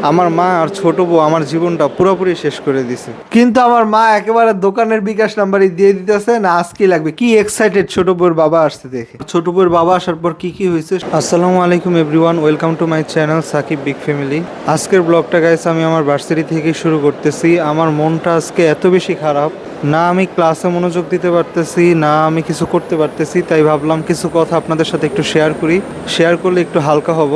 আমার মা আর ছোট বউ আমার জীবনটা পুরোপুরি শেষ করে দিছে। কিন্তু আমার মা একেবারে দোকানের বিকাশ নাম্বারই দিয়ে দিতেছে না, আজকে লাগবে। কি এক্সাইটেড ছোট বউয়ের বাবা আসতে দেখে। ছোট বউয়ের বাবা আসার পর কি কি হয়েছে। আসসালামু আলাইকুম everyone, welcome to my channel Sakib big family. আজকের ব্লগটা গাইস আমি আমার ভার্সিটি থেকে শুরু করতেছি। আমার মনটা আজকে এত বেশি খারাপ, না আমি ক্লাসে মনোযোগ দিতে পারতেছি, না আমি কিছু করতে পারতেছি। তাই ভাবলাম কিছু কথা আপনাদের সাথে একটু শেয়ার করি, শেয়ার করলে একটু হালকা হব।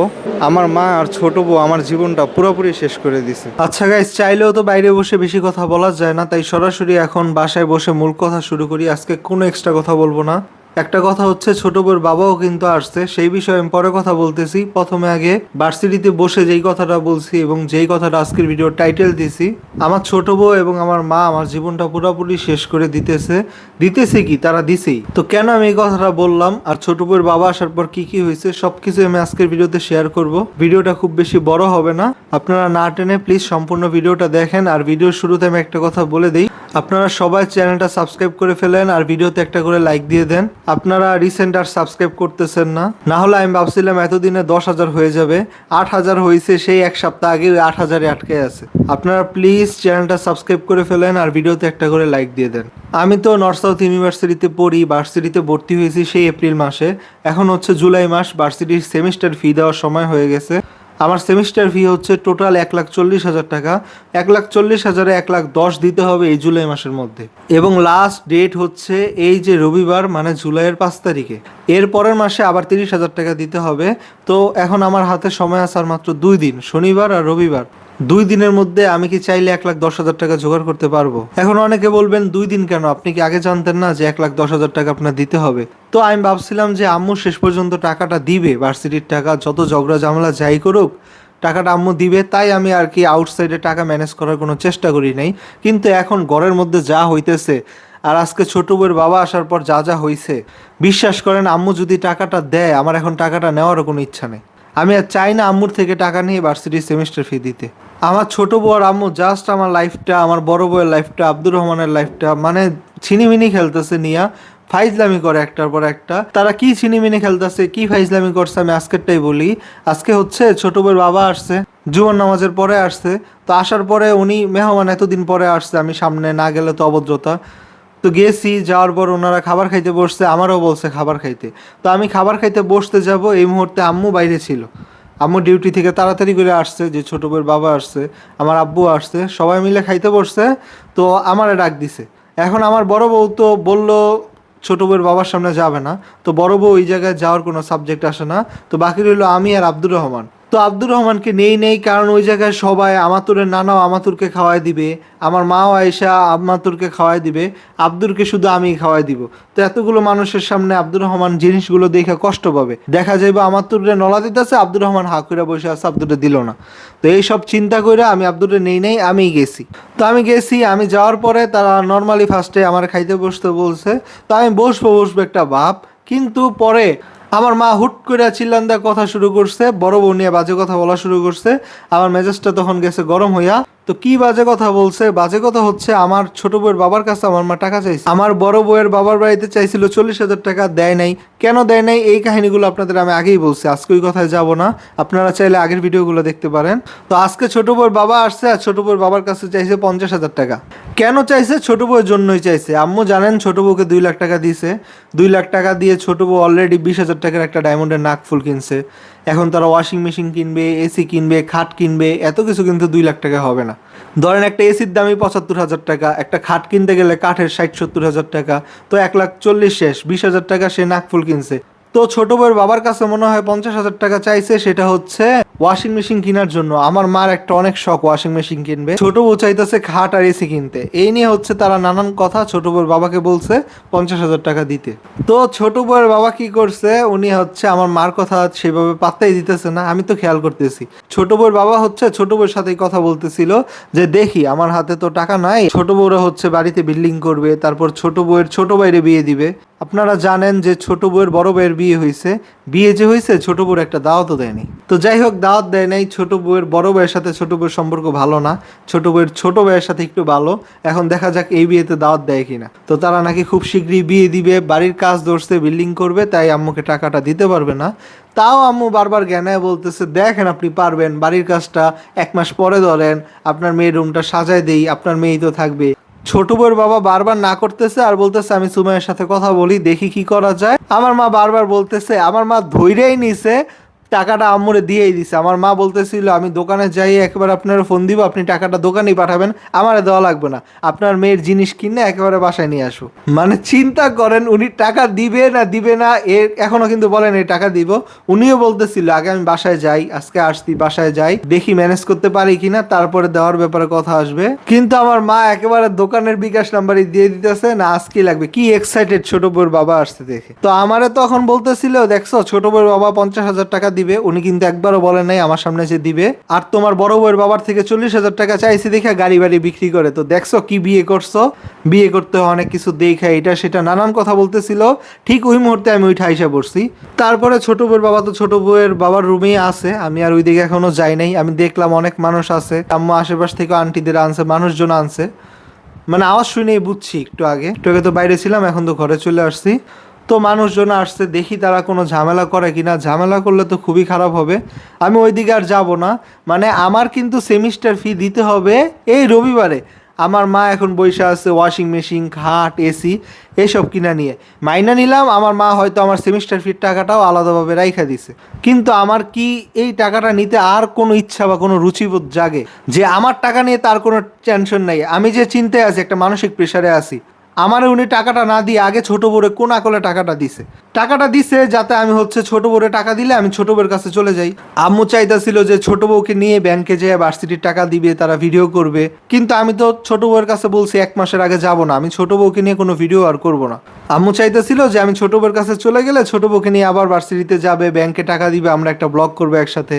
আমার মা আর ছোট বউ আমার জীবনটা পুরোপুরি শেষ করে দিছে। আচ্ছা গাইস, চাইলেও তো বাইরে বসে বেশি কথা বলা যায় না, তাই সরাসরি এখন বাসায় বসে মূল কথা শুরু করি। আজকে কোনো এক্সট্রা কথা বলবো না। একটা কথা হচ্ছে, ছোট বউর বাবাও কিন্তু আসছে, সেই বিষয়ে আমি পরে কথা বলতেছি। প্রথমে আগে ভার্সিটিতে বসে যেই কথাটা বলছি এবং যেই কথাটা আজকের ভিডিও টাইটেল দিছি, আমার ছোট বউ এবং আমার মা আমার জীবনটা পুরোপুরি শেষ করে দিতেছে। দিতেছে কি, তারা দিছেই। তো কেন আমি এই কথাটা বললাম আর ছোট বউর বাবা আসার পর কি কি হয়েছে সবকিছু আমি আজকের ভিডিওতে শেয়ার করব। ভিডিওটা খুব বেশি বড় হবে না, আপনারা না টেনে প্লিজ সম্পূর্ণ ভিডিওটা দেখেন। আর ভিডিওর শুরুতে আমি একটা কথা বলে দিই, আপনারা সবাই চ্যানেলটা সাবস্ক্রাইব করে ফেলেন আর ভিডিওতে একটা করে লাইক দিয়ে দেন। আপনারা রিসেন্ট আর সাবস্ক্রাইব করতেছেন না, না হলে আমি ভাবছিলাম এতদিনে 10,000 হয়ে যাবে, 8,000 হয়েছে। সেই এক সপ্তাহ আগে 8,000-এ আটকে আছে। আপনারা প্লিজ চ্যানেলটা সাবস্ক্রাইব করে ফেলেন আর ভিডিওতে একটা করে লাইক দিয়ে দেন। আমি তো নর্থ সাউথ ইউনিভার্সিটিতে পড়ি, ভার্সিটিতে ভর্তি হয়েছি সেই এপ্রিল মাসে। এখন হচ্ছে জুলাই মাস, ভার্সিটির সেমিস্টার ফি দেওয়ার সময় হয়ে গেছে। আমার সেমিস্টার ফি হচ্ছে টোটাল 1,40,000 টাকা। 1,40,000-এ 1,10,000 দিতে হবে এই জুলাই মাসের মধ্যে, এবং লাস্ট ডেট হচ্ছে এই যে রবিবার, মানে জুলাইয়ের 5 তারিখে। এর পরের মাসে আবার 30,000 টাকা দিতে হবে। তো এখন আমার হাতে সময় আছে আর মাত্র 2 দিন, শনিবার আর রবিবার। 2 দিনের মধ্যে আমি কি চাইলে 1,10,000 টাকা জোগাড় করতে পারবো? এখন অনেকে বলবেন 2 দিন কেন, আপনি কি আগে জানতেন না যে 1,10,000 টাকা আপনার দিতে হবে? তো আমি ভাবছিলাম যে আম্মু শেষ পর্যন্ত টাকাটা দিবে, ভার্সিটির টাকা, যত ঝগড়া ঝামেলা যাই করুক টাকাটা আম্মু দিবে। তাই আমি আর কি আউটসাইডে টাকা ম্যানেজ করার কোনো চেষ্টা করি নাই। কিন্তু এখন ঘরের মধ্যে যা হইতেছে আর আজকে ছোট বউয়ের বাবা আসার পর যা যা হইছে, বিশ্বাস করেন আম্মু যদি টাকাটা দেয়, আমার এখন টাকাটা নেওয়ারও কোনো ইচ্ছা নেই। আমি আর চাই না আম্মুর থেকে টাকা নিয়ে ভার্সিটির সেমিস্টার ফি দিতে। আমার ছোট বউ আর আম্মু জাস্ট আমার লাইফটা, আমার বড় বউয়ের লাইফটা, আব্দুর রহমানের লাইফটা মানে ছিনিমিনি খেলতেছে নিয়া, ফাইজলামি করে একটার পর একটা। তারা কি ছিনিমিনি খেলতেছে, কি ফাইজলামি করছে আমি আজকেরটাই বলি। আজকে হচ্ছে ছোট বউয়ের বাবা আসছে, জুমার নামাজের পরে আসছে। তো আসার পরে উনি মেহমান, এতদিন পরে আসছে, আমি সামনে না গেলে তো অভদ্রতা। তো গেছি, যাওয়ার পর ওনারা খাবার খাইতে বসছে, আমারও বলছে খাবার খাইতে। তো আমি খাবার খাইতে বসতে যাব, এই মুহূর্তে আম্মু বাইরে ছিল। আম্মু ডিউটি থেকে তাড়াতাড়ি করে আসছে, যে ছোট বউয়ের বাবা আসছে, আমার আব্বু আসছে, সবাই মিলে খাইতে বসছে। তো আমারে ডাক দিছে। এখন আমার বড় বউ তো বললো ছোট বউয়ের বাবার সামনে যাবে না। তো বড় বউ ওই জায়গায় যাওয়ার কোনো সাবজেক্ট আসে না। তো বাকি রইল আমি আর আব্দুর রহমান। তো আব্দুর রহমানকে নেই, কারণ ওই জায়গায় সবাই আমাতুরের নানাও আমাতুরকে খাওয়াই দিবে, আমার মাও আয়েশা আমাতুরকে খাওয়াই দিবে, আব্দুরকে শুধু আমি খাওয়াই দিব। তো এতগুলো মানুষের সামনে আব্দুর রহমান জিনিসগুলো দেখে কষ্ট পাবে, দেখা যাইবে আমাতুরে নলা দিতেছে, আব্দুর রহমান হা করে বসে আছে, আব্দুরে দিল না। তো এইসব চিন্তা করে আমি আব্দুরে নেই, আমিই গেছি। তো আমি গেছি, আমি যাওয়ার পরে তারা নর্মালি ফার্স্টে আমার খাইতে বসতে বলছে। তো আমি বসবো একটা ভাব, কিন্তু পরে আমার মা হুট করে চিল্লান দেওয়ার কথা শুরু করছে, বড় বউ নিয়ে বাজে কথা বলা শুরু করছে। আমার মেজাজটা তখন গেছে গরম হইয়া। তো কি বাজে কথা বলছে? বাজে কথা হচ্ছে, আমার ছোট বউয়ের বাবার কাছে আমার মা টাকা চাইছে, আমার বড় বউয়ের বাবার বাড়িতে চাইছিল 40,000 টাকা, দেয় নাই। কেন দেয় নাই এই কাহিনীগুলো আপনাদের আমি আগেই বলছি, আজকে ওই কথায় যাব না, আপনারা চাইলে আগের ভিডিওগুলো দেখতে পারেন। তো আজকে ছোট বউয়ের বাবা আসছে আর ছোট বউয়ের বাবার কাছে চাইছে 50,000 টাকা। কেন চাইছে? ছোট বউয়ের জন্যই চাইছে। আম্মু জানেন ছোট বউকে 2 লাখ টাকা দিয়েছে। 2 লাখ টাকা দিয়ে ছোট বউ অলরেডি 20,000 টাকার একটা ডায়মন্ডের নাকফুল কিনছে। এখন তারা ওয়াশিং মেশিন কিনবে, এসি কিনবে, খাট কিনবে, এত কিছু কিন্তু 2 লাখ টাকা হবে না। ধরেন একটা এসির দামই 75,000 টাকা, একটা খাট কিনতে গেলে কাঠের 60-70,000 টাকা। তো 1,40,000 শেষ, 20,000 টাকা সে নাকফুল কিনছে। তো ছোট বউয়ের বাবার কাছে মনে হয় 50,000 টাকা চাইছে, সেটা হচ্ছে ওয়াশিং মেশিন কেনার জন্য। আমার মার একটা অনেক শখ ওয়াশিং মেশিন কিনবে, ছোট বউ চাইতেছে খাট আর এসি কিনতে। এই নিয়ে হচ্ছে তারা নানান কথা ছোট বউয়ের বাবাকে বলছে 50,000 টাকা দিতে। তো ছোট বউয়ের বাবা কি করছে, উনি হচ্ছে আমার মার কথা সেভাবে পাত্তাই দিতেছে না, আমি তো খেয়াল করতেছি। ছোট বউয়ের বাবা হচ্ছে ছোট বউয়ের সাথেই কথা বলতেছিল যে দেখি আমার হাতে তো টাকা নাই, ছোট বউরা হচ্ছে বাড়িতে বিল্ডিং করবে, তারপর ছোট বউয়ের ছোট বাইরে বিয়ে দিবে। আপনারা জানেন যে ছোট বউয়ের বড় বউয়ের বিয়ে হয়েছে, বিয়ে যে হয়েছে ছোট বউর একটা দাওয়াতও দেয়নি। তো যাই হোক, দাওয়াত দেয় নাই। ছোট বউয়ের বড় বউয়ের সাথে ছোট বউয়ের সম্পর্ক ভালো না, ছোট বউয়ের ছোট ভাইয়ের সাথে একটু ভালো। এখন দেখা যাক এই বিয়েতে দাওয়াত দেয় কিনা। তো তারা নাকি খুব শীঘ্রই বিয়ে দিবে, বাড়ির কাজ ধরছে, বিল্ডিং করবে, তাই আম্মুকে টাকাটা দিতে পারবে না। তাও আম্মু বারবার জ্ঞানায় বলতেছে, দেখেন আপনি পারবেন, বাড়ির কাজটা 1 মাস পরে ধরেন, আপনার মেয়ের রুমটা সাজায় দেই, আপনার মেয়েই তো থাকবে। ছোট বউয়ের বাবা বারবার না করতেছে আর বলতেছে আমি সুমাইয়ের সাথে কথা বলি, দেখি কি করা যায়। আমার মা বারবার বলতেছে, আমার মা ধৈর্যই নিছে, টাকাটা আম্মুরে দিয়েই দিছে। আমার মা বলতেছিল আমি দোকানে যাই একবার আপনারা ফোন দিব, আপনি টাকাটা দোকানেই পাঠাবেন, আমারে দেওয়া লাগবে না, আপনার মেয়ের জিনিস কিনে একেবারে বাসায় নিয়ে আসো। মানে চিন্তা করেন, উনি টাকা দিবে না দিবে না এর এখনো কিন্তু বলেন এই টাকা দিব। উনিও বলতেছিল আগে আমি বাসায় যাই, আজকে আসছি, বাসায় যাই, দেখি ম্যানেজ করতে পারি কিনা, তারপরে দেওয়ার ব্যাপারে কথা আসবে। কিন্তু আমার মা একেবারে দোকানের বিকাশ নাম্বারই দিয়ে দিতেছে, না আজকে লাগবে। কি এক্সাইটেড ছোট বউয়ের বাবা আসতে দেখে। তো আমারে তখন বলতেছিল, দেখছো ছোট বউয়ের বাবা 50,000 টাকা দিবে, উনি কিন্তু একবারও বলে নাই আমার সামনে যে দিবে। আর তোমার বড় বউয়ের বাবার থেকে 40,000 টাকা চাইছি দেখে গাড়ি বাড়ি বিক্রি করে। তো দেখছো কি বিয়ে করছো, বিয়ে করতে অনেক কিছু দেখা, এটা সেটা নানান কথা বলতেছিল। ঠিক ওই মুহূর্তে আমি ওই ঠাইসা পড়ছি। তারপরে ছোট বউয়ের বাবা তো ছোট বউয়ের বাবার রুমেই আছে, আমি আর ওই দিকে এখনো যাই নাই। আমি দেখলাম অনেক মানুষ আছে, আম্মা আশেপাশ থেকে আন্টিদের আনছে, মানুষজন আনছে। মানে আওয়াজ শুনেই বুঝছি একটু আগে তো বাইরে ছিলাম, এখন তো ঘরে চলে আসছি। তো মানুষজন আসছে, দেখি তারা কোনো ঝামেলা করে কিনা। ঝামেলা করলে তো খুবই খারাপ হবে, আমি ওইদিকে আর যাব না। মানে আমার কিন্তু সেমিস্টার ফি দিতে হবে এই রবিবারে। আমার মা এখন বইসা আছে ওয়াশিং মেশিন, খাট, এসি এসব কিনা নিয়ে। মাইনা নিলাম, আমার মা হয়তো আমার সেমিস্টার ফির টাকাটাও আলাদাভাবে রাইখা দিছে। কিন্তু আমার কি এই টাকাটা নিতে আর কোনো ইচ্ছা বা কোনো রুচিবোধ জাগে যে আমার টাকা নিয়ে তার কোনো টেনশন নাই? আমি যে চিন্তায় আছি, একটা মানসিক প্রেশারে আছি। আমারে উনি টাকাটা না দিয়ে আগে ছোট বউরে কোন আকলে টাকাটা দিছে যাতে আমি হচ্ছে ছোট বউরে টাকা দিলে আমি ছোট বউয়ের কাছে চলে যাই। আম্মু চাইতাছিল যে ছোট বউকে নিয়ে ব্যাংকে যেয়ে ভার্সিটির টাকা দিবে, তারা ভিডিও করবে। কিন্তু আমি তো ছোট বউয়ের কাছে বলছি 1 মাসের আগে যাব না, আমি ছোট বউকে নিয়ে কোনো ভিডিও আর করব না। আম্মু চাইতেছিল যে আমি ছোট বউয়ের কাছে চলে গেলে ছোট বউকে নিয়ে আবার ভার্সিটিতে যাবে, ব্যাংকে টাকা দিবে, আমরা একটা ব্লগ করবো একসাথে।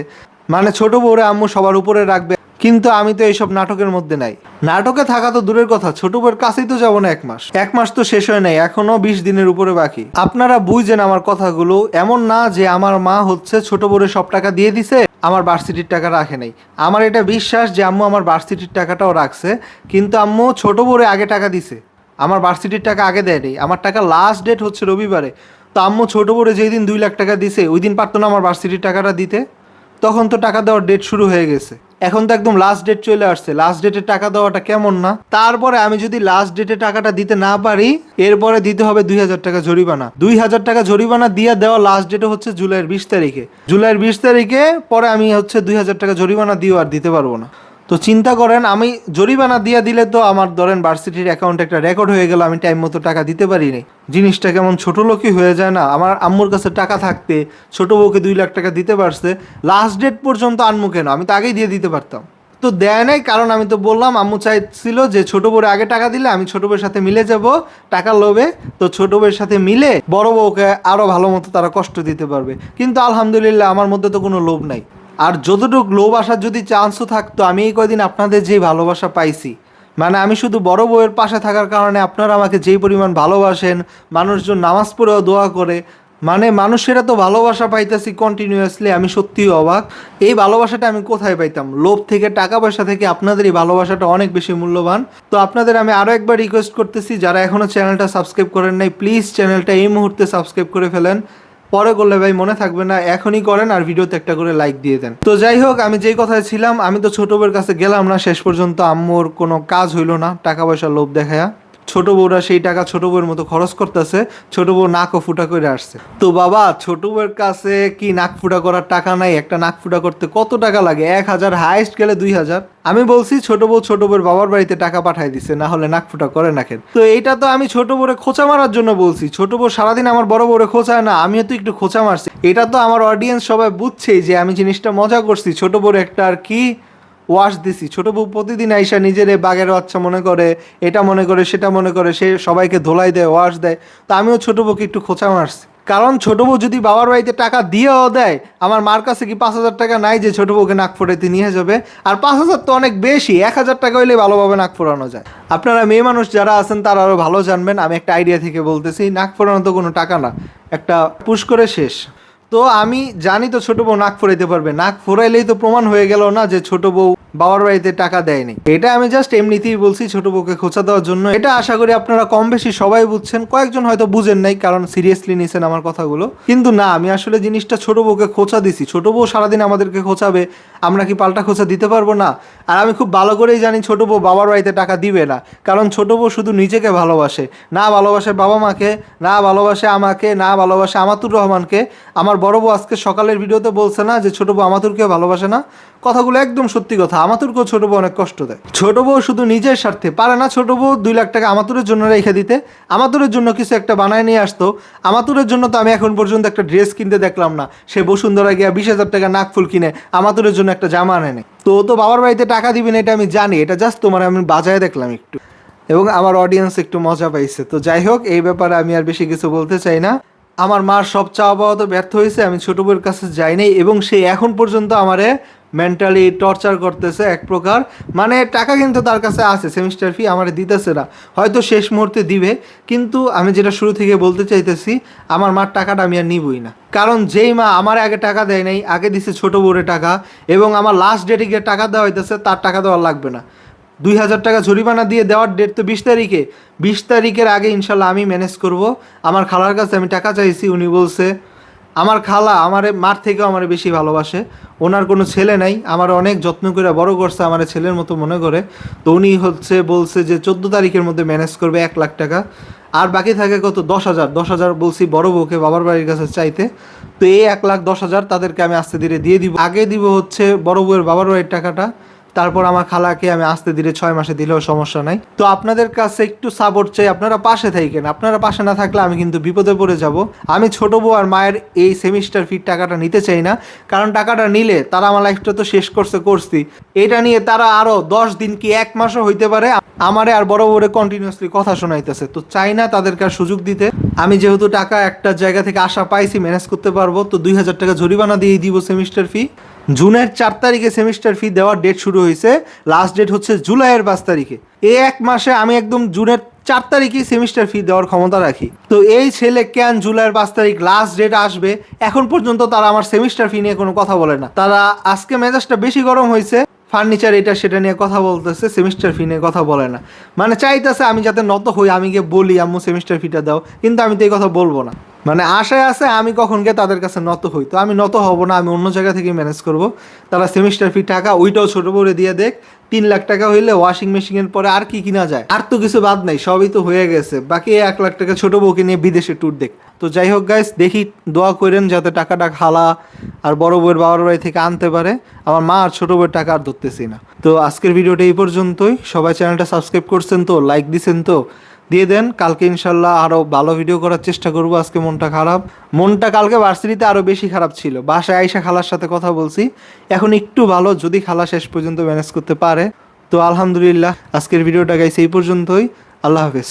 মানে ছোট বউরে আম্মু সবার উপরে রাখবে। কিন্তু আমি তো এইসব নাটকের মধ্যে নাই। নাটকে থাকা তো দূরের কথা, ছোট বউয়ের কাছেই তো যাবো না 1 মাস। 1 মাস তো শেষ হয় নাই, এখনো 20 দিনের উপরে বাকি। আপনারা বুঝছেন আমার কথাগুলো। এমন না যে আমার মা হচ্ছে ছোট বউরে সব টাকা দিয়ে দিছে, আমার ভার্সিটির টাকা রাখে নাই। আমার এটা বিশ্বাস যে আম্মু আমার ভার্সিটির টাকাটাও রাখছে, কিন্তু আম্মু ছোট বউরে আগে টাকা দিছে, আমার ভার্সিটির টাকা আগে দেয়নি। আমার টাকা লাস্ট ডেট হচ্ছে রবিবারে। তো আম্মু ছোট বউরে যেই দিন 2 লাখ টাকা দিছে, ওই দিন পারতো না আমার ভার্সিটির টাকাটা দিতে? তখন তো টাকা দেওয়ার ডেট শুরু হয়ে গেছে, এখন তো একদম লাস্ট ডেট চলে আসছে। লাস্ট ডেটে টাকা দেওয়াটা কেমন না? তারপরে আমি যদি লাস্ট ডেটে টাকাটা দিতে না পারি, এরপরে দিতে হবে 2,000 টাকা জরিমানা। 2,000 টাকা জরিমানা দিয়ে দেওয়া লাস্ট ডেটে হচ্ছে জুলাইয়ের 20 তারিখে। জুলাইয়ের 20 তারিখে পরে আমি হচ্ছে 2,000 টাকা জরিমানা দিয়েও আর দিতে পারবো না। তো চিন্তা করেন, আমি জরিমানা দিয়ে দিলে তো আমার ধরেন ভার্সিটির অ্যাকাউন্টে একটা রেকর্ড হয়ে গেল আমি টাইম মতো টাকা দিতে পারিনি। জিনিসটা কেমন ছোট লোকই হয়ে যায় না? আমার আম্মুর কাছে টাকা থাকতে ছোট বউকে 2 লাখ টাকা দিতে পারছে, লাস্ট ডেট পর্যন্ত আনমু কেন? আমি তো আগেই দিয়ে দিতে পারতাম। তো দেয় নাই, কারণ আমি তো বললাম আম্মু চাইছিল যে ছোট বউরে আগে টাকা দিলে আমি ছোট বউয়ের সাথে মিলে যাব টাকার লোভে। তো ছোট বউয়ের সাথে মিলে বড় বউকে আরো ভালো মতো তারা কষ্ট দিতে পারবে। কিন্তু আলহামদুলিল্লাহ আমার মধ্যে তো কোনো লোভ নাই। আর যতটুকু লোভ আসার যদি চান্সও থাকতো, আমি এই কয়দিন আপনাদের যে ভালোবাসা পাইছি, মানে আমি শুধু বড় বউয়ের পাশে থাকার কারণে আপনারা আমাকে যেই পরিমাণ ভালোবাসেন, মানুষজন নামাজ পড়েও দোয়া করে, মানে মানুষেরা তো ভালোবাসা পাইতেছি কন্টিনিউয়াসলি, আমি সত্যিই অবাক। এই ভালোবাসাটা আমি কোথায় পাইতাম? লোভ থেকে, টাকা পয়সা থেকে আপনাদের এই ভালোবাসাটা অনেক বেশি মূল্যবান। তো আপনাদের আমি আরও একবার রিকোয়েস্ট করতেছি, যারা এখনও চ্যানেলটা সাবস্ক্রাইব করেন নাই, প্লিজ চ্যানেলটা এই মুহূর্তে সাবস্ক্রাইব করে ফেলেন। পরে করলে ভাই মনে থাকবে না, এখনই করেন আর ভিডিওতে একটা করে লাইক দিয়ে দেন। তো যাই হোক, আমি যেই কথায় ছিলাম, আমি তো ছোট বউয়ের কাছে গেলাম না শেষ পর্যন্ত। আম্মুর কোনো কাজ হইলো না টাকা পয়সার লোভ দেখায়া। ছোট বউরা সেই টাকা ছোট বউয়ের মতো খরচ করতেছে, ছোট বউ নাকও ফুটা করে আসছে। তো বাবা, ছোট বউয়ের কাছে কি নাক ফুটা করার টাকা নাই? একটা নাক ফুটা করতে কত টাকা লাগে? 1,000, হাইস্ট গেলে 2,000। আমি বলছি ছোট বউয়ের বাবার বাড়িতে টাকা পাঠাই দিছে, না হলে নাক ফুটা করে না কেন? তো এইটা তো আমি ছোট বউরে খোঁচা মারার জন্য বলছি। ছোট বউ সারাদিন আমার বড় বউরে খোঁচায় না, আমিও তো একটু খোঁচা মারছি। এটা তো আমার অডিয়েন্স সবাই বুঝছেই যে আমি জিনিসটা মজা করছি। ছোট বউরে একটা আর কি ওয়াশ দিছি। ছোট বউ প্রতিদিন আইসা নিজের বাঘের বাচ্চা মনে করে, এটা মনে করে, সেটা মনে করে, সে সবাইকে ধোলাই দেয়, ওয়াশ দেয়। তো আমিও ছোট বউকে একটু খোঁচা মারছি। কারণ ছোট বউ যদি বাবার বাড়িতে টাকা দিয়েও দেয়, আমার মার কাছে কি 5,000 টাকা নাই যে ছোট বউকে নাক ফোড়াইতে নিয়ে যাবে? আর 5,000 তো অনেক বেশি, 1,000 টাকা হইলে ভালোভাবে নাক ফোড়ানো যায়। আপনারা মেয়ে মানুষ যারা আছেন তারা আরও ভালো জানবেন, আমি একটা আইডিয়া থেকে বলতেছি। নাক ফোড়ানো তো কোনো টাকা না, একটা পুশ করে শেষ। তো আমি জানি তো ছোট বউ নাক ফোরাইতে পারবে, নাক ফোরাইলেই তো প্রমাণ হয়ে গেল না যে ছোট বউ বাবার বাড়িতে টাকা দেয়নি। এটা আমি জাস্ট এমনিতেই বলছি ছোট বউকে খোঁচা দেওয়ার জন্য। এটা আশা করি আপনারা কম বেশি সবাই বুঝছেন, কয়েকজন হয়তো বুঝেন নাই কারণ সিরিয়াসলি নিছেন আমার কথাগুলো। কিন্তু না, আমি আসলে জিনিসটা ছোট বউকে খোঁচা দিছি। ছোট বউ সারাদিন আমাদেরকে খোঁচাবে, আমরা কি পাল্টা খোঁচা দিতে পারবো না? আর আমি খুব ভালো করেই জানি ছোট বউ বাবার বাড়িতে টাকা দিবে না, কারণ ছোট বউ শুধু নিজেকে ভালোবাসে, না ভালোবাসে বাবা মাকে, না ভালোবাসে আমাকে, না ভালোবাসে আমাতুর রহমানকে। আমার বড় বউ আজকে সকালের ভিডিওতে বলছে না যে ছোট বউ আমাতুরকে ভালোবাসে না, কথাগুলো একদম সত্যি কথা। আমাতুরকেও ছোট বউ অনেক কষ্ট দেয়। ছোট বউ শুধু নিজের স্বার্থে পারে না ছোট বউ 2 লাখ টাকা আমাতুরের জন্য রেখে দিতে, আমাতুরের জন্য কিছু একটা বানায় নিয়ে আসতো। আমাতুরের জন্য তো আমি এখন পর্যন্ত একটা ড্রেস কিনতে দেখলাম না, সে বসুন্ধরা গিয়া 20,000 টাকা নাকফুল কিনে আমাতুরের জন্য একটা জামা আনে নেই। তো তো বাবার বাড়িতে টাকা দিবেন এটা আমি জানি, এটা জাস্ট তোমার আমি বাজায় দেখলাম একটু, এবং আমার অডিয়েন্স একটু মজা পাইছে। তো যাই হোক, এই ব্যাপারে আমি আর বেশি কিছু বলতে চাই না। আমার মার সব চাওয়া পাওয়া তো ব্যর্থ হয়েছে, আমি ছোট বউয়ের কাছে যাইনি, এবং সে এখন পর্যন্ত আমারে মেন্টালি টর্চার করতেছে এক প্রকার। মানে টাকা কিন্তু তার কাছে আছে, সেমিস্টার ফি আমার দিতেছে না, হয়তো শেষ মুহূর্তে দিবে। কিন্তু আমি যেটা শুরু থেকে বলতে চাইতেছি, আমার মার টাকাটা আমি আর নিবই না। কারণ যেই মা আমার আগে টাকা দেয় নাই, আগে দিছে ছোট বউরে টাকা, এবং আমার লাস্ট ডেটে গিয়ে টাকা দেওয়া হইতেছে, তার টাকা দেওয়া লাগবে না। 2,000 টাকা জরিমানা দিয়ে দেওয়ার ডেট তো 20 তারিখে, 20 তারিখের আগে ইনশাল্লাহ আমি ম্যানেজ করব। আমার খালার কাছে আমি টাকা চাইছি, উনি বলছে, আমার খালা আমারে মার থেকেও আমারে বেশি ভালোবাসে, ওনার কোনো ছেলে নাই, আমার অনেক যত্ন করে বড় করছে, আমার ছেলের মতো মনে করে। তো উনি বলছে যে 14 তারিখের মধ্যে ম্যানেজ করবে 1 লাখ টাকা, আর বাকি থাকে কত 10,000। 10,000 বলছি বড় বউকে বাবার বাড়ির কাছে চাইতে। তো এই 1,10,000 তাদেরকে আমি আস্তে ধীরে দিয়ে দিব। আগে দিব হচ্ছে বড় বউয়ের বাবার বাড়ির টাকাটা, তারপর আমার খালাকে আমি আস্তে ধীরে 6 মাসে দিলেও সমস্যা নাই। তো আপনাদের কাছে একটু সাপোর্ট চাই, আপনারা পাশে থাকেন। আপনারা পাশে না থাকলে আমি কিন্তু বিপদে পড়ে যাব। আমি ছোট বউ আর মায়ের এই সেমিস্টার ফির টাকাটা নিতে চাই না, কারণ টাকাটা নিলে তারা আমার লাইফটা তো শেষ করছি, এটা নিয়ে তারা আরও 10 দিন কি 1 মাসও হইতে পারে আমারে আর বড় বড় কন্টিনিউয়াসলি কথা শোনাইতেছে। তো চাই না তাদেরকে আর সুযোগ দিতে। আমি যেহেতু টাকা একটা জায়গা থেকে আশা পাইছি, ম্যানেজ করতে পারবো, তো 2,000 টাকা জরিমানা দিয়ে দিব সেমিস্টার ফি। জুনের 4 তারিখে সেমিস্টার ফি দেওয়ার ডেট শুরু হয়েছে, লাস্ট ডেট হচ্ছে জুলাইয়ের 5 তারিখে। এই 1 মাসে আমি একদম জুনের 4 তারিখেই সেমিস্টার ফি দেওয়ার ক্ষমতা রাখি। তো এই ছেলে কেন জুলাইয়ের 5 তারিখ লাস্ট ডেট আসবে, এখন পর্যন্ত তারা আমার সেমিস্টার ফি নিয়ে কোনো কথা বলে না। তারা আজকে মেজাজটা বেশি গরম হয়েছে, ফার্নিচার এটা সেটা নিয়ে কথা বলতেছে, সেমিস্টার ফি নিয়ে কথা বলে না। মানে চাইতেছে আমি যাতে নত হই, আমি গিয়ে বলি আম্মু সেমিস্টার ফিটা দাও, কিন্তু আমি তো এই কথা বলবো না। মানে আশায় আছে আমি কখন গিয়ে তাদের কাছে নত হই। তো আমি নত হব না, আমি অন্য জায়গা থেকে ম্যানেজ করব। তারা সেমিস্টার ফি টাকা ওইটাও ছোটো বউরে দিয়ে দেখ, 3 লাখ টাকা হইলে ওয়াশিং মেশিনের পরে আর কি কিনা যায়, আর তো কিছু বাদ নাই, সবই তো হয়ে গেছে। বাকি 1 লাখ টাকা ছোটো বউকে নিয়ে বিদেশে ট্যুর দেখ। তো যাই হোক গাইস, দেখি দোয়া করেন যাতে টাকাটা খালা আর বড় বউয়ের বাবার বাড়ি থেকে আনতে পারে। আমার মা আর ছোটো বউয়ের টাকা আর ধরতেছি না। তো আজকের ভিডিওটা এই পর্যন্তই। সবাই চ্যানেলটা সাবস্ক্রাইব করছেন তো, লাইক দিছেন তো, দিয়ে দেন। কালকে ইনশাল্লাহ আরও ভালো ভিডিও করার চেষ্টা করবো। আজকে মনটা কালকে ভার্সিটিতে আরও বেশি খারাপ ছিল, বাসায় আইসা খালার সাথে কথা বলছি, এখন একটু ভালো, যদি খালা শেষ পর্যন্ত ম্যানেজ করতে পারে। তো আলহামদুলিল্লাহ, আজকের ভিডিওটা গাইছে এই পর্যন্তই। আল্লাহ হাফেজ।